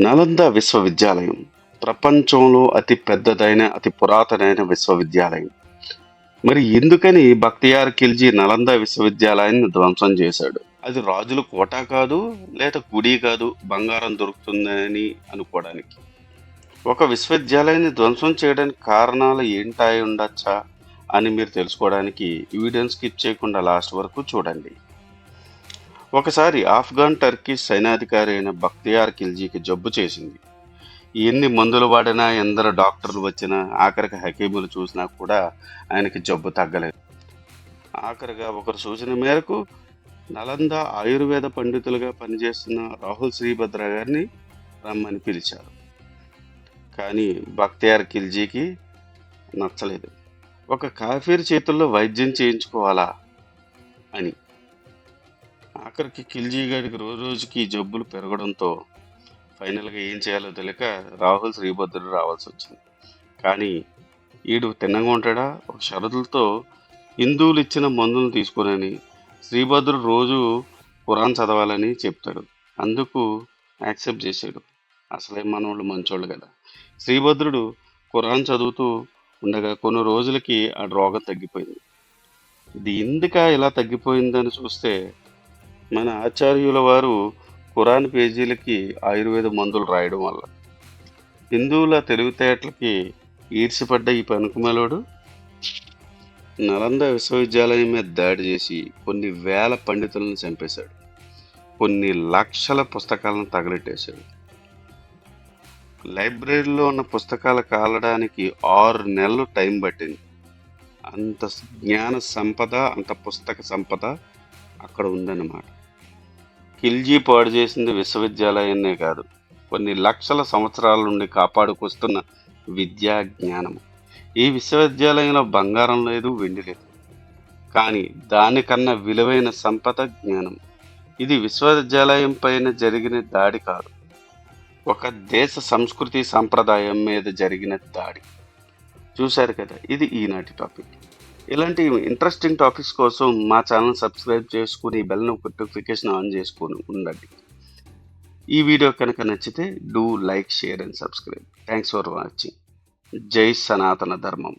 నలంద విశ్వవిద్యాలయం ప్రపంచంలో అతి పెద్దదైన, అతి పురాతనైన విశ్వవిద్యాలయం. మరి ఎందుకని బక్తియార్ ఖిల్జీ నలంద విశ్వవిద్యాలయాన్ని ధ్వంసం చేశాడు? అది రాజుల కోట కాదు, లేదా గుడి కాదు, బంగారం దొరుకుతుందని అనుకోవడానికి. ఒక విశ్వవిద్యాలయాన్ని ధ్వంసం చేయడానికి కారణాలు ఏంటాయి ఉండొచ్చా అని మీరు తెలుసుకోవడానికి ఈ వీడియోని స్కిప్ చేయకుండా లాస్ట్ వరకు చూడండి. ఒకసారి ఆఫ్ఘన్ టర్కీ సైన్యాధికారి అయిన బక్తియార్ ఖిల్జీకి జబ్బు చేసింది. ఎన్ని మందులు వాడినా, ఎందరు డాక్టర్లు వచ్చినా, ఆఖరికి హకీములు చూసినా కూడా ఆయనకి జబ్బు తగ్గలేదు. ఆఖరిగా ఒకరు సూచన మేరకు నలంద ఆయుర్వేద పండితులుగా పనిచేస్తున్న రాహుల్ శ్రీభద్ర గారిని రమ్మని పిలిచారు. కానీ బక్తియార్ ఖిల్జీకి నచ్చలేదు. ఒక కాఫీర్ చేతుల్లో వైద్యం చేయించుకోవాలా అని. ఆఖరికి ఖిల్జీ గారికి రోజుకి జబ్బులు పెరగడంతో ఫైనల్గా ఏం చేయాలో తెలియక రాహుల్ శ్రీభద్రుడు రావాల్సి వచ్చింది. కానీ ఈడు తిన్నగా ఉంటాడా? ఒక షరతులతో హిందువులు ఇచ్చిన మందులను తీసుకుని శ్రీభద్రుడు రోజు ఖురాన్ చదవాలని చెప్తాడు. అందుకు యాక్సెప్ట్ చేశాడు. అసలే మనోళ్ళు మంచోళ్ళు కదా. శ్రీభద్రుడు ఖురాన్ చదువుతూ ఉండగా కొన్ని రోజులకి ఆ రోగం తగ్గిపోయింది. ఇది ఎందుక ఇలా తగ్గిపోయిందని చూస్తే మన ఆచార్యుల వారు ఖురాన్ పేజీలకి ఆయుర్వేద మందులు రాయడం వల్ల. హిందువుల తెలివితేటలకి ఈర్ష్యపడ్డ ఈ పనుకుమలోడు నలంద విశ్వవిద్యాలయం మీద దాడి చేసి కొన్ని వేల పండితులను చంపేశాడు. కొన్ని లక్షల పుస్తకాలను తగలెట్టేశాడు. లైబ్రరీలో ఉన్న పుస్తకాలు కాలడానికి 6 నెలలు టైం పట్టింది. అంత జ్ఞాన సంపద, అంత పుస్తక సంపద అక్కడ ఉందన్నమాట. ఖిల్జీ పాడు చేసింది విశ్వవిద్యాలయాన్నే కాదు, కొన్ని లక్షల సంవత్సరాల నుండి కాపాడుకొస్తున్న విద్యా జ్ఞానము. ఈ విశ్వవిద్యాలయంలో బంగారం లేదు, వెండి లేదు, కానీ దానికన్నా విలువైన సంపద జ్ఞానం. ఇది విశ్వవిద్యాలయం పైన జరిగిన దాడి కాదు, ఒక దేశ సంస్కృతి సంప్రదాయం మీద జరిగిన దాడి. చూశారు కదా, ఇది ఈనాటి టాపిక్. ఇలాంటి ఇంట్రెస్టింగ్ టాపిక్స్ కోసం మా ఛానల్ సబ్స్క్రైబ్ చేసుకుని బెల్ నోటిఫికేషన్ ఆన్ చేసుకుని ఉండండి. ఈ వీడియో కనుక నచ్చితే do like, share and subscribe. Thanks for watching. జై సనాతన ధర్మం.